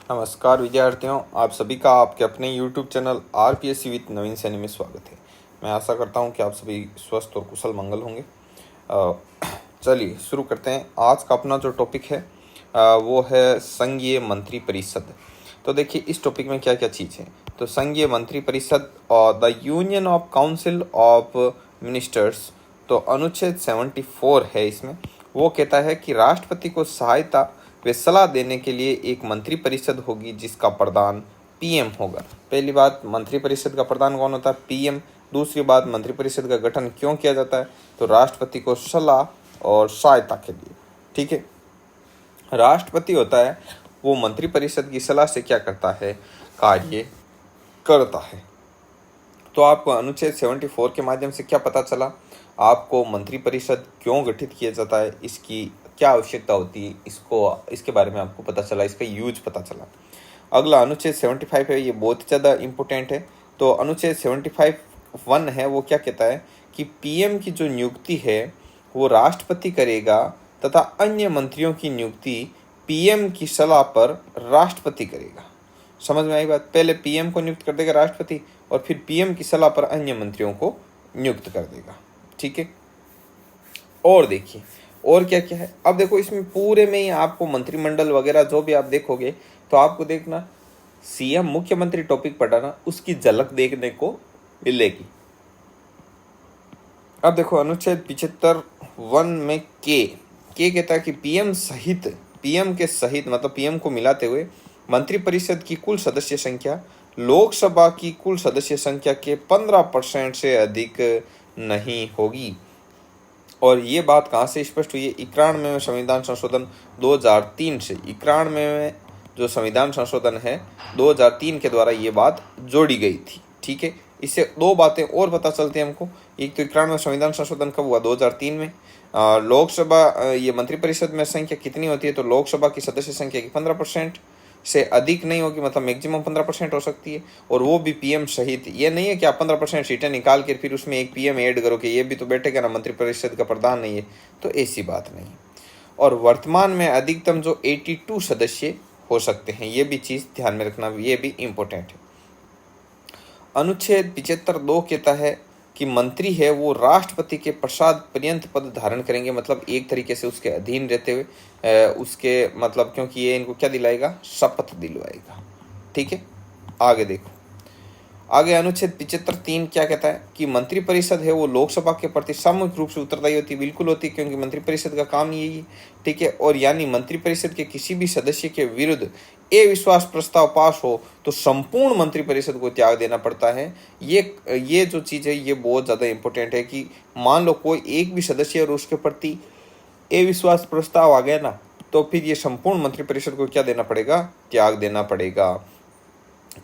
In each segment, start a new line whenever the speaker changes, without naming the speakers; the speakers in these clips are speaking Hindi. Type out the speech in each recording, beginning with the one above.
नमस्कार विद्यार्थियों, आप सभी का आपके अपने YouTube चैनल आरपीएससी विद नवीन सैनी में स्वागत है। मैं आशा करता हूं कि आप सभी स्वस्थ और कुशल मंगल होंगे। चलिए शुरू करते हैं। आज का अपना जो टॉपिक है वो है संघीय मंत्री परिषद। तो देखिए इस टॉपिक में क्या क्या चीज़ है। तो संघीय मंत्री परिषद और the union of council of ministers, तो अनुच्छेद 74 है इसमें। वो कहता है कि राष्ट्रपति को सहायता वे सलाह देने के लिए एक मंत्री परिषद होगी जिसका प्रधान पीएम होगा। पहली बात, मंत्री परिषद का प्रधान कौन होता है? पीएम। दूसरी बात, मंत्री परिषद का गठन क्यों किया जाता है? तो राष्ट्रपति को सलाह और सहायता के लिए। ठीक है, राष्ट्रपति होता है वो मंत्री परिषद की सलाह से क्या करता है? कार्य करता है। तो आपको अनुच्छेद 74 के माध्यम से क्या पता चला? आपको मंत्री परिषद क्यों गठित किया जाता है, इसकी क्या आवश्यकता होती है, इसके बारे में आपको पता चला, इसका यूज पता चला। अगला अनुच्छेद 75 है, ये बहुत ज़्यादा इम्पोर्टेंट है। तो अनुच्छेद 75(1) है, वो क्या कहता है कि पीएम की जो नियुक्ति है वो राष्ट्रपति करेगा तथा अन्य मंत्रियों की नियुक्ति पीएम की सलाह पर राष्ट्रपति करेगा। समझ में आई बात? पहले पीएम को नियुक्त कर देगा राष्ट्रपति और फिर पीएम की सलाह पर अन्य मंत्रियों को नियुक्त कर देगा। ठीक है, और देखिए और क्या क्या है। अब देखो इसमें पूरे में ही आपको मंत्रिमंडल वगैरह जो भी आप देखोगे तो आपको देखना सीएम मुख्यमंत्री टॉपिक पढ़ाना, उसकी झलक देखने को मिलेगी। अब देखो अनुच्छेद 75(1) में के कहता है कि पीएम के सहित मतलब पीएम को मिलाते हुए मंत्रिपरिषद की कुल सदस्य संख्या लोकसभा की कुल सदस्य संख्या के 15% से अधिक नहीं होगी। और ये बात कहाँ से स्पष्ट हुई है? 91वें संविधान संशोधन 2003 से। 91वें में जो संविधान संशोधन है 2003 के द्वारा ये बात जोड़ी गई थी। ठीक है, इससे दो बातें और पता चलती हैं हमको। एक तो 91वें संविधान संशोधन कब हुआ? 2003 में। लोकसभा ये मंत्रिपरिषद में संख्या कितनी होती है? तो लोकसभा की सदस्य संख्या की 15% से अधिक नहीं होगी, मतलब मैक्सिमम 15% हो सकती है, और वो भी पीएम सहित। ये नहीं है कि आप 15% सीटें निकाल कर फिर उसमें एक पीएम ऐड करो कि ये भी तो बैठेगा ना, मंत्रिपरिषद का प्रधान नहीं है, तो ऐसी बात नहीं। और वर्तमान में अधिकतम जो 82 सदस्य हो सकते हैं, ये भी चीज़ ध्यान में रखना, ये भी इम्पोर्टेंट है। अनुच्छेद 75(2) कहता है कि मंत्री है वो राष्ट्रपति के प्रसाद पर्यंत पद धारण करेंगे, मतलब एक तरीके से उसके अधीन रहते हुए उसके मतलब, क्योंकि ये इनको क्या दिलाएगा? शपथ दिलवाएगा। ठीक है, आगे देखो। आगे अनुच्छेद 75(3) क्या कहता है कि मंत्रिपरिषद है वो लोकसभा के प्रति सामूहिक रूप से उत्तरदायी होती है। बिल्कुल होती है, क्योंकि मंत्रिपरिषद का काम यही है। ठीक है, और यानी मंत्रिपरिषद के किसी भी सदस्य के विरुद्ध अविश्वास प्रस्ताव पास हो तो संपूर्ण मंत्रिपरिषद को त्याग देना पड़ता है। ये जो चीज़ है ये बहुत ज़्यादा इंपॉर्टेंट है कि मान लो कोई एक भी सदस्य और उसके प्रति अविश्वास प्रस्ताव आ गया ना, तो फिर ये संपूर्ण मंत्रिपरिषद को क्या देना पड़ेगा? त्याग देना पड़ेगा।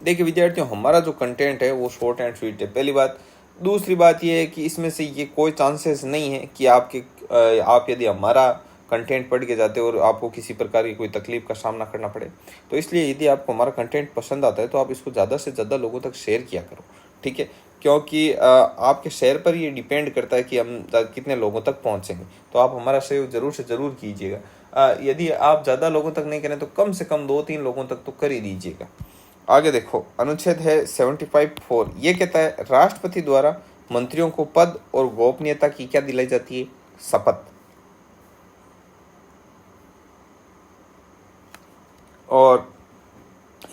देखिए विद्यार्थियों, हमारा जो कंटेंट है वो शॉर्ट एंड स्वीट है, पहली बात। दूसरी बात ये है कि इसमें से ये कोई चांसेस नहीं है कि आप यदि हमारा कंटेंट पढ़ के जाते हो और आपको किसी प्रकार की कोई तकलीफ का सामना करना पड़े। तो इसलिए यदि आपको हमारा कंटेंट पसंद आता है तो आप इसको ज़्यादा से ज़्यादा लोगों तक शेयर किया करो। ठीक है, क्योंकि आपके शेयर पर ये डिपेंड करता है कि हम कितने लोगों तक पहुँचेंगे। तो आप हमारा सहयोग ज़रूर से ज़रूर कीजिएगा। यदि आप ज़्यादा लोगों तक नहीं करें तो कम से कम 2-3 लोगों तक तो कर ही दीजिएगा। आगे देखो, अनुच्छेद है 75(4), ये कहता है राष्ट्रपति द्वारा मंत्रियों को पद और गोपनीयता की क्या दिलाई जाती है? शपथ। और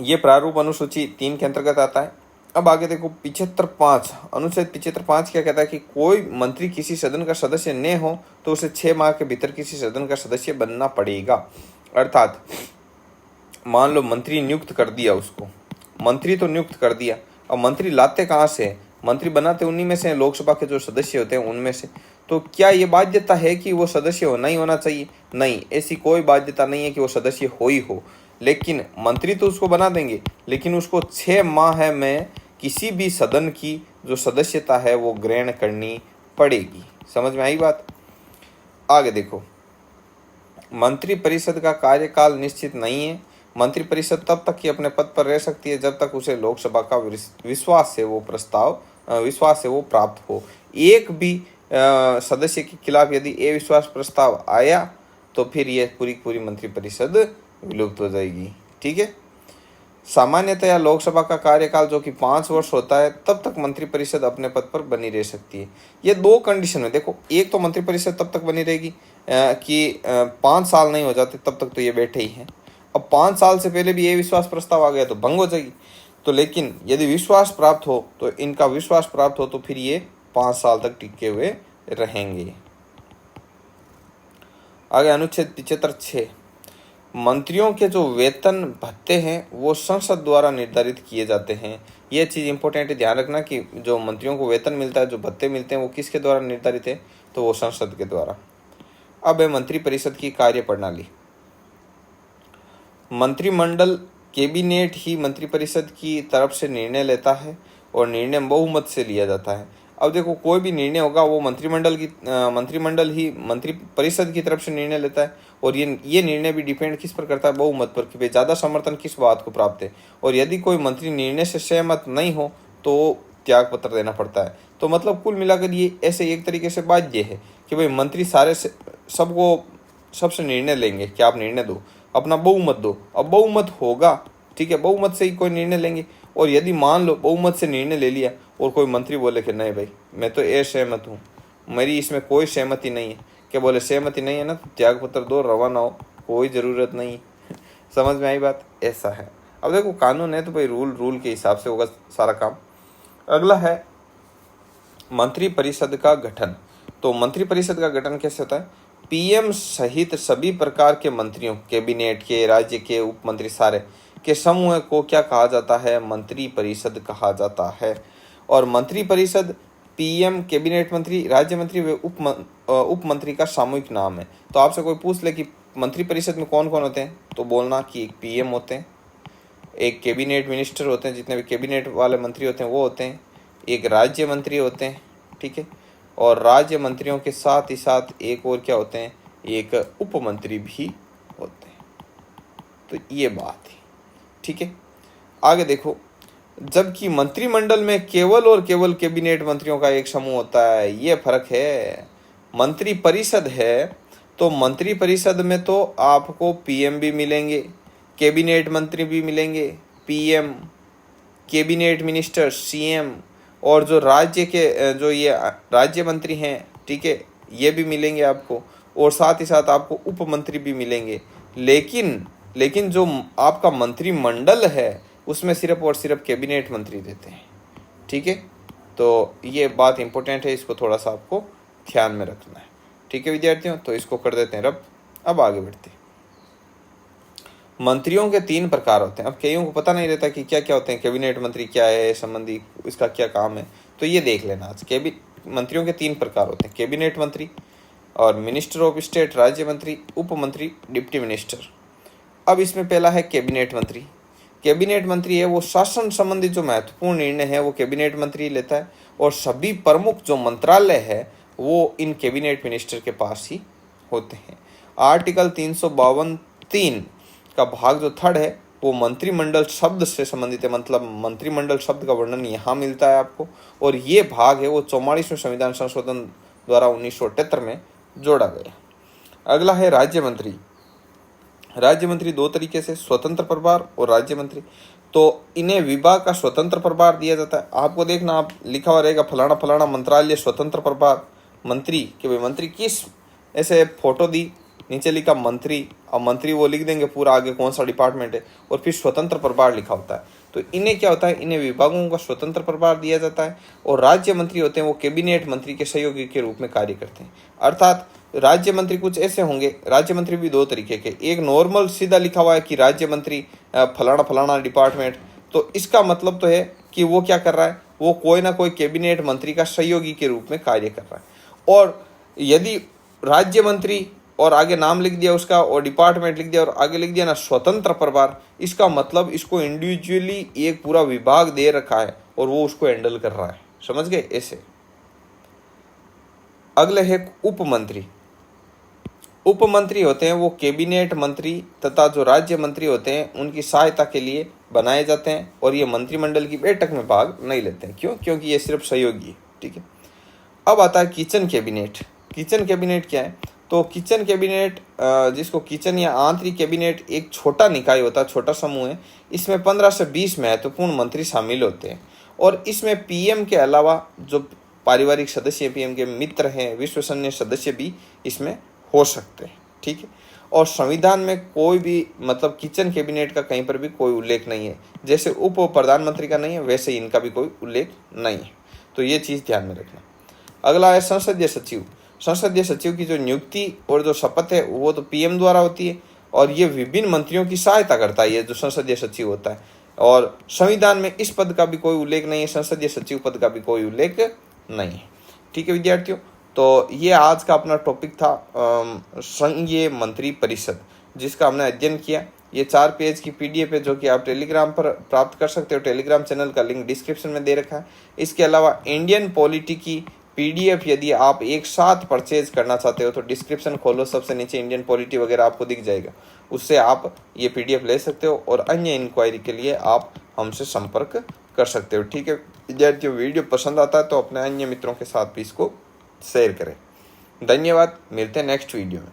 ये प्रारूप अनुसूची 3 के अंतर्गत आता है। अब आगे देखो 75(5), अनुच्छेद 75(5) क्या कहता है कि कोई मंत्री किसी सदन का सदस्य न हो तो उसे 6 माह के भीतर किसी सदन का सदस्य बनना पड़ेगा। अर्थात मान लो मंत्री नियुक्त कर दिया उसको, मंत्री तो नियुक्त कर दिया, अब मंत्री लाते कहाँ से? मंत्री बनाते उन्हीं में से, लोकसभा के जो सदस्य होते हैं उनमें से। तो क्या ये बाध्यता है कि वो सदस्य होना ही होना चाहिए? नहीं, ऐसी कोई बाध्यता नहीं है कि वो सदस्य हो ही हो। लेकिन मंत्री तो उसको बना देंगे, लेकिन उसको 6 माह में किसी भी सदन की जो सदस्यता है वो ग्रहण करनी पड़ेगी। समझ में आई बात? आगे देखो, मंत्रिपरिषद का कार्यकाल निश्चित नहीं है। मंत्रिपरिषद तब तक ही अपने पद पर रह सकती है जब तक उसे लोकसभा का विश्वास से वो प्राप्त हो। एक भी सदस्य के खिलाफ यदि अविश्वास प्रस्ताव आया तो फिर यह पूरी मंत्रिपरिषद विलुप्त हो जाएगी। ठीक है, सामान्यतया लोकसभा का कार्यकाल जो कि 5 वर्ष होता है, तब तक मंत्रिपरिषद अपने पद पर बनी रह सकती है। ये दो कंडीशन है। देखो, एक तो मंत्रिपरिषद तब तक बनी रहेगी कि 5 साल नहीं हो जाते, तब तक तो ये बैठे ही हैं। अब 5 साल से पहले भी ये विश्वास प्रस्ताव आ गया तो भंग हो जाएगी। तो लेकिन यदि विश्वास प्राप्त हो, तो इनका विश्वास प्राप्त हो तो फिर ये 5 साल तक टिके हुए रहेंगे। आगे अनुच्छेद 75(6), मंत्रियों के जो वेतन भत्ते हैं वो संसद द्वारा निर्धारित किए जाते हैं। ये चीज़ इंपॉर्टेंट है, ध्यान रखना कि जो मंत्रियों को वेतन मिलता है, जो भत्ते मिलते हैं, वो किसके द्वारा निर्धारित है, तो वो संसद के द्वारा। अब है मंत्रिपरिषद की कार्य प्रणाली। मंत्रिमंडल कैबिनेट ही मंत्रिपरिषद की तरफ से निर्णय लेता है और निर्णय बहुमत से लिया जाता है। अब देखो, कोई भी निर्णय होगा वो मंत्रिमंडल ही मंत्रिपरिषद की तरफ से निर्णय लेता है, और ये निर्णय भी डिपेंड किस पर करता है, बहुमत पर, कि भाई ज़्यादा समर्थन किस बात को प्राप्त है। और यदि कोई मंत्री निर्णय से सहमत नहीं हो तो त्याग पत्र देना पड़ता है। तो मतलब कुल मिलाकर ये ऐसे एक तरीके से बात ये है कि भाई मंत्री सारे से सबसे निर्णय लेंगे कि आप निर्णय दो, अपना बहुमत दो। अब बहुमत होगा, ठीक है, बहुमत से ही कोई निर्णय लेंगे। और यदि मान लो बहुमत से निर्णय ले लिया और कोई मंत्री बोले कि नहीं भाई, मैं तो असहमत हूँ, मेरी इसमें कोई सहमति नहीं है, क्या बोले सहमति नहीं है ना, तो त्याग पत्र दो, रवाना हो, कोई ज़रूरत नहीं। समझ में आई बात? ऐसा है। अब देखो, कानून है तो भाई रूल के हिसाब से होगा सारा काम। अगला है मंत्रिपरिषद का गठन। तो मंत्रिपरिषद का गठन कैसे होता है? पीएम सहित सभी प्रकार के मंत्रियों, कैबिनेट के, राज्य के, उप मंत्री सारे के समूह को क्या कहा जाता है? मंत्रिपरिषद कहा जाता है। और मंत्रिपरिषद पीएम, कैबिनेट मंत्री, राज्य मंत्री व उप मंत्री का सामूहिक नाम है। तो आपसे कोई पूछ ले कि मंत्रिपरिषद में कौन कौन होते हैं, तो बोलना कि एक पीएम होते हैं, एक कैबिनेट मिनिस्टर होते हैं, जितने भी कैबिनेट वाले मंत्री होते हैं वो होते हैं, एक राज्य मंत्री होते हैं, ठीक है, और राज्य मंत्रियों के साथ ही साथ एक और क्या होते हैं, एक उप मंत्री भी होते हैं। तो ये बात है, ठीक है। आगे देखो, जबकि मंत्रिमंडल में केवल और केवल कैबिनेट मंत्रियों का एक समूह होता है, ये फर्क है। मंत्रिपरिषद है तो मंत्रिपरिषद में तो आपको पीएम भी मिलेंगे, कैबिनेट मंत्री भी मिलेंगे, पीएम, कैबिनेट मिनिस्टर, सीएम, और जो राज्य के जो ये राज्य मंत्री हैं, ठीक है, ये भी मिलेंगे आपको, और साथ ही साथ आपको उप मंत्री भी मिलेंगे। लेकिन जो आपका मंत्रिमंडल है उसमें सिर्फ और सिर्फ कैबिनेट मंत्री देते हैं, ठीक है। तो ये बात इंपॉर्टेंट है, इसको थोड़ा सा आपको ध्यान में रखना है, ठीक है विद्यार्थियों। तो इसको कर देते हैं रब। अब आगे बढ़ते हैं। मंत्रियों के 3 प्रकार होते हैं। अब कईयों को पता नहीं रहता कि क्या क्या होते हैं, कैबिनेट मंत्री क्या है, संबंधी इसका क्या काम है, तो ये देख लेना आज। मंत्रियों के 3 प्रकार होते हैं, कैबिनेट मंत्री और मिनिस्टर ऑफ स्टेट, राज्य मंत्री, उप मंत्री, डिप्टी मिनिस्टर। अब इसमें पहला है कैबिनेट मंत्री। कैबिनेट मंत्री है वो शासन संबंधी जो महत्वपूर्ण निर्णय है वो कैबिनेट मंत्री लेता है, और सभी प्रमुख जो मंत्रालय है वो इन कैबिनेट मिनिस्टर के पास ही होते हैं। आर्टिकल 352(3) का भाग जो 3 है वो मंत्रिमंडल शब्द से संबंधित है, मतलब मंत्रिमंडल शब्द का वर्णन यहाँ मिलता है आपको, और ये भाग है वो 44वें संविधान संशोधन द्वारा 1978 में जोड़ा गया। अगला है राज्य मंत्री। राज्य मंत्री 2 तरीके से, स्वतंत्र प्रभार और राज्य मंत्री। तो इन्हें विभाग का स्वतंत्र प्रभार दिया जाता है। आपको देखना, आप लिखा हुआ रहेगा फलाना फलाना मंत्रालय स्वतंत्र प्रभार मंत्री, कि भाई मंत्री किस, ऐसे फोटो दी, नीचे लिखा मंत्री, और मंत्री वो लिख देंगे पूरा आगे कौन सा डिपार्टमेंट है, और फिर स्वतंत्र प्रभार लिखा होता है। तो इन्हें क्या होता है, इन्हें विभागों का स्वतंत्र प्रभार दिया जाता है। और राज्य मंत्री होते हैं वो कैबिनेट मंत्री के सहयोगी के रूप में कार्य करते हैं। अर्थात राज्य मंत्री कुछ ऐसे होंगे, राज्य मंत्री भी 2 तरीके के, एक नॉर्मल सीधा लिखा हुआ है कि राज्य मंत्री फलाना फलाना डिपार्टमेंट, तो इसका मतलब तो है कि वो क्या कर रहा है, वो कोई ना कोई कैबिनेट मंत्री का सहयोगी के रूप में कार्य कर रहा है। और यदि राज्य मंत्री और आगे नाम लिख दिया उसका, और डिपार्टमेंट लिख दिया और आगे लिख दिया ना स्वतंत्र प्रभार, इसका मतलब इसको इंडिविजुअली एक पूरा विभाग दे रखा है और वो उसको हैंडल कर रहा है। समझ गए? ऐसे। अगले है उप मंत्री। उप मंत्री होते हैं वो कैबिनेट मंत्री तथा जो राज्य मंत्री होते हैं उनकी सहायता के लिए बनाए जाते हैं, और ये मंत्रिमंडल की बैठक में भाग नहीं लेते हैं। क्यों? क्योंकि ये सिर्फ सहयोगी है, ठीक है। अब आता है किचन कैबिनेट। किचन कैबिनेट क्या है? तो किचन कैबिनेट, जिसको किचन या आंतरिक कैबिनेट एक छोटा निकाय होता है, छोटा समूह है। इसमें 15 से 20 महत्वपूर्ण मंत्री शामिल होते हैं और इसमें पीएम के अलावा जो पारिवारिक सदस्य, पीएम के मित्र हैं, विश्वसनीय सदस्य भी इसमें हो सकते हैं। ठीक है। और संविधान में कोई भी मतलब किचन कैबिनेट का कहीं पर भी कोई उल्लेख नहीं है। जैसे उप प्रधानमंत्री का नहीं है, वैसे ही इनका भी कोई उल्लेख नहीं है। तो ये चीज़ ध्यान में रखना। अगला है संसदीय सचिव। संसदीय सचिव की जो नियुक्ति और जो शपथ है वो तो पीएम द्वारा होती है और ये विभिन्न मंत्रियों की सहायता करता है, ये जो संसदीय सचिव होता है। और संविधान में इस पद का भी कोई उल्लेख नहीं है, संसदीय सचिव पद का भी कोई उल्लेख नहीं है। ठीक है विद्यार्थियों, तो ये आज का अपना टॉपिक था संघीय मंत्री परिषद, जिसका हमने अध्ययन किया। ये 4 पेज की पीडीएफ है जो कि आप टेलीग्राम पर प्राप्त कर सकते हो। टेलीग्राम चैनल का लिंक डिस्क्रिप्शन में दे रखा है। इसके अलावा इंडियन पॉलिटी की पीडीएफ यदि आप एक साथ परचेज करना चाहते हो तो डिस्क्रिप्शन खोलो, सबसे नीचे इंडियन पॉलिटी वगैरह आपको दिख जाएगा, उससे आप ये पीडीएफ ले सकते हो और अन्य इंक्वायरी के लिए आप हमसे संपर्क कर सकते हो। ठीक है विद्यार्थियों, वीडियो पसंद आता है तो अपने अन्य मित्रों के साथ भी इसको शेयर करें। धन्यवाद, मिलते हैं नेक्स्ट वीडियो में।